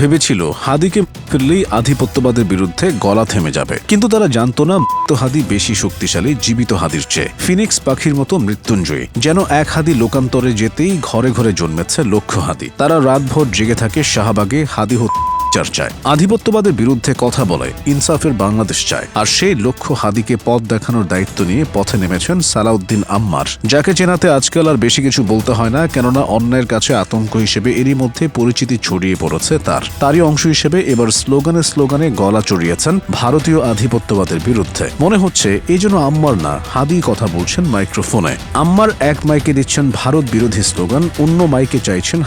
ভেবেছিল হাদিকে ফেললেই আধিপত্যবাদের বিরুদ্ধে গলা থেমে যাবে, কিন্তু তারা জানতো না মৃত হাদি বেশি শক্তিশালী জীবিত হাদির চেয়ে। ফিনিক্স পাখির মতো মৃত্যুঞ্জয়ী। যেন এক হাদি লোকান্তরে যেতেই ঘরে ঘরে জন্মেছে লক্ষ হাদি। তারা রাতভর জেগে থাকে শাহবাগে হাদি চর্চায়। আধিপত্যবাদের বিরুদ্ধে কথা বলে ইনসাফের বাংলাদেশ চায়। আর সেই লক্ষ্য হাদিকে পথ দেখানোর দায়িত্ব নিয়ে পথে নেমেছেন সালাউদ্দিন আম্মার, যাকে চেনাতে আজকাল আর বেশি কিছু বলতে হয় না, কেননা অন্যের কাছে আতঙ্ক হিসেবে এরই মধ্যে পরিচিতি ছড়িয়ে পড়েছে তারই অংশ হিসেবে এবার স্লোগানে স্লোগানে গলা চড়িয়েছেন ভারতীয় আধিপত্যবাদের বিরুদ্ধে। মনে হচ্ছে এই জন্য আম্মার না, হাদি কথা বলছেন মাইক্রোফোনে। আম্মার এক মাইকে দিচ্ছেন ভারত বিরোধী স্লোগান, অন্য মাইকে চাইছেন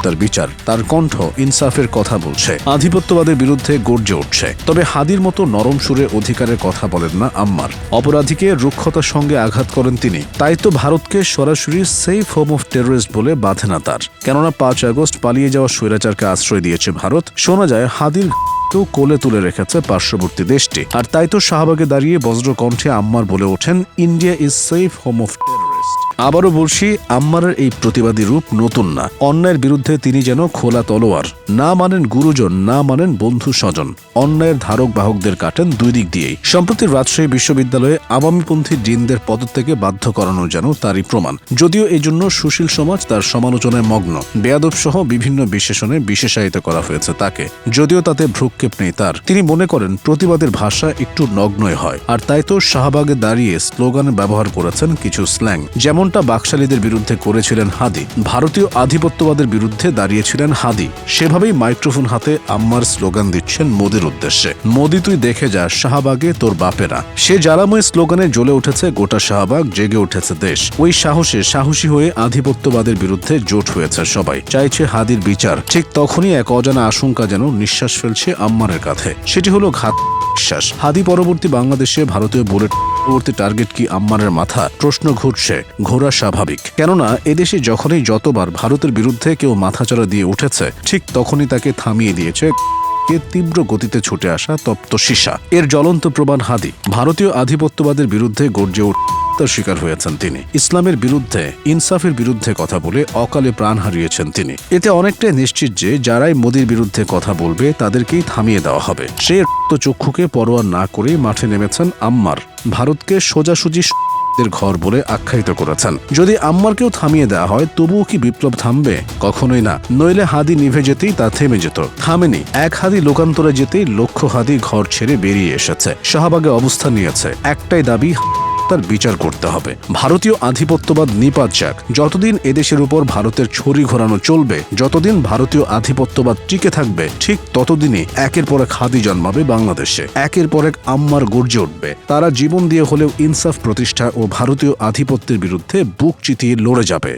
তার বিচার। তার কণ্ঠ ইনসাফের কথা বলছে, আধিপত্যবাদের বিরুদ্ধে গর্জে উঠছে। তবে হাদির মতো নরম সুরে অধিকারের কথা বলেন না আম্মার। অপরাধীকে রুক্ষতার সঙ্গে আঘাত করেন তিনি। তাই তো ভারতকে সরাসরি সেফ হোম অফ টেররিস্ট বলে বাধে না তার, কেননা ৫ আগস্ট পালিয়ে যাওয়া স্বৈরাচারকে আশ্রয় দিয়েছে ভারত। শোনা যায় হাদির কেউ কোলে তুলে রেখেছে পার্শ্ববর্তী দেশটি। আর তাই তো শাহবাগে দাঁড়িয়ে বজ্রকণ্ঠে আম্মার বলে ওঠেন, India is safe home of terrorist. আবারও বলছি, আম্মারের এই প্রতিবাদী রূপ নতুন না। অন্যায়ের বিরুদ্ধে তিনি যেন খোলা তলোয়ার। না মানেন গুরুজন, না মানেন বন্ধু স্বজন। অন্যায়ের ধারক বাহকদের কাটেন দুই দিক দিয়েই। সম্প্রতি রাজশাহী বিশ্ববিদ্যালয়ে আওয়ামীপন্থী ডিনদের পদত্যাগে বাধ্য করানো যেন তারই প্রমাণ। যদিও এই জন্য সুশীল সমাজ তার সমালোচনায় মগ্ন। বেয়াদব সহ বিভিন্ন বিশেষণে বিশেষায়িত করা হয়েছে তাকে, যদিও তাতে ভ্রুক্ষেপ নেই তার। তিনি মনে করেন প্রতিবাদের ভাষা একটু নগ্নই হয়। আর তাই তো শাহবাগে দাঁড়িয়ে স্লোগানে ব্যবহার করেছেন কিছু স্ল্যাং, যেমনটা বাকশালীদের বিরুদ্ধে করেছিলেন হাদি। ভারতীয় আধিপত্যবাদের বিরুদ্ধে দাঁড়িয়েছিলেন হাদি। সেভাবেই মাইক্রোফোন হাতে আম্মার স্লোগান দিচ্ছেন মোদির উদ্দেশ্যে। মোদি তুই দেখে যা, শাহবাগে তোর বাপেরা। সে জ্বালাময় স্লোগানে জ্বলে উঠেছে গোটা শাহবাগ, জেগে উঠেছে দেশ। ওই সাহসে সাহসী হয়ে আধিপত্যবাদের বিরুদ্ধে জোট হয়েছে সবাই, চাইছে হাদির বিচার। ঠিক তখনই এক অজানা আশঙ্কা যেন নিঃশ্বাস ফেলছে আম্মারের কাঁধে। সেটি হলো ঘাত বিশ্বাস। হাদি পরবর্তী বাংলাদেশে ভারতীয় বুলেট পরবর্তী টার্গেট কি আম্মারের মাথা? প্রশ্ন ঘুরছে, ঘোরা স্বাভাবিক। কেননা এদেশে যখনই যতবার ভারতের বিরুদ্ধে কেউ মাথাচাড়া দিয়ে উঠেছে, ঠিক তখনই তাকে থামিয়ে দিয়েছে তীব্র গতিতে ছুটে আসা তপ্ত সীসা। এর জ্বলন্ত প্রমাণ হাদি। ভারতীয় আধিপত্যবাদের বিরুদ্ধে গর্জে তার শিকার হয়েছেন তিনি। ইসলামের বিরুদ্ধে, ইনসাফের বিরুদ্ধে কথা বলে অকালে প্রাণ হারিয়েছেন তিনি। এতে অনেকটাই নিশ্চিত যে যারাই মোদির বিরুদ্ধে কথা বলবে তাদেরকেই থামিয়ে দেওয়া হবে। সে চক্ষুকে পরোয়া না করে মাঠে নেমেছেন আম্মার। ভারতকে সোজাসুজি ঘর বলে আখ্যায়িত করেছেন। যদি আম্মারকেও থামিয়ে দেওয়া হয়, তবুও কি বিপ্লব থামবে? কখনোই না। নইলে হাদি নিভে যেতেই তা থেমে যেত। থামেনি। এক হাদি লোকান্তরে যেতেই লক্ষ হাদি ঘর ছেড়ে বেরিয়ে এসেছে, শাহবাগে অবস্থান নিয়েছে। একটাই দাবি, তার বিচার করতে হবে। ভারতীয় আধিপত্যবাদ নিপাত যাক। যতদিন এদেশের উপর ভারতের ছড়ি ঘোরানো চলবে, যতদিন ভারতীয় আধিপত্যবাদ টিকে থাকবে, ঠিক ততদিনই একের পর এক হাদি জন্মাবে বাংলাদেশে। একের পর এক আম্মার গর্জে উঠবে। তারা জীবন দিয়ে হলেও ইনসাফ প্রতিষ্ঠা ও ভারতীয় আধিপত্যের বিরুদ্ধে বুক চিতিয়ে লড়ে যাবে।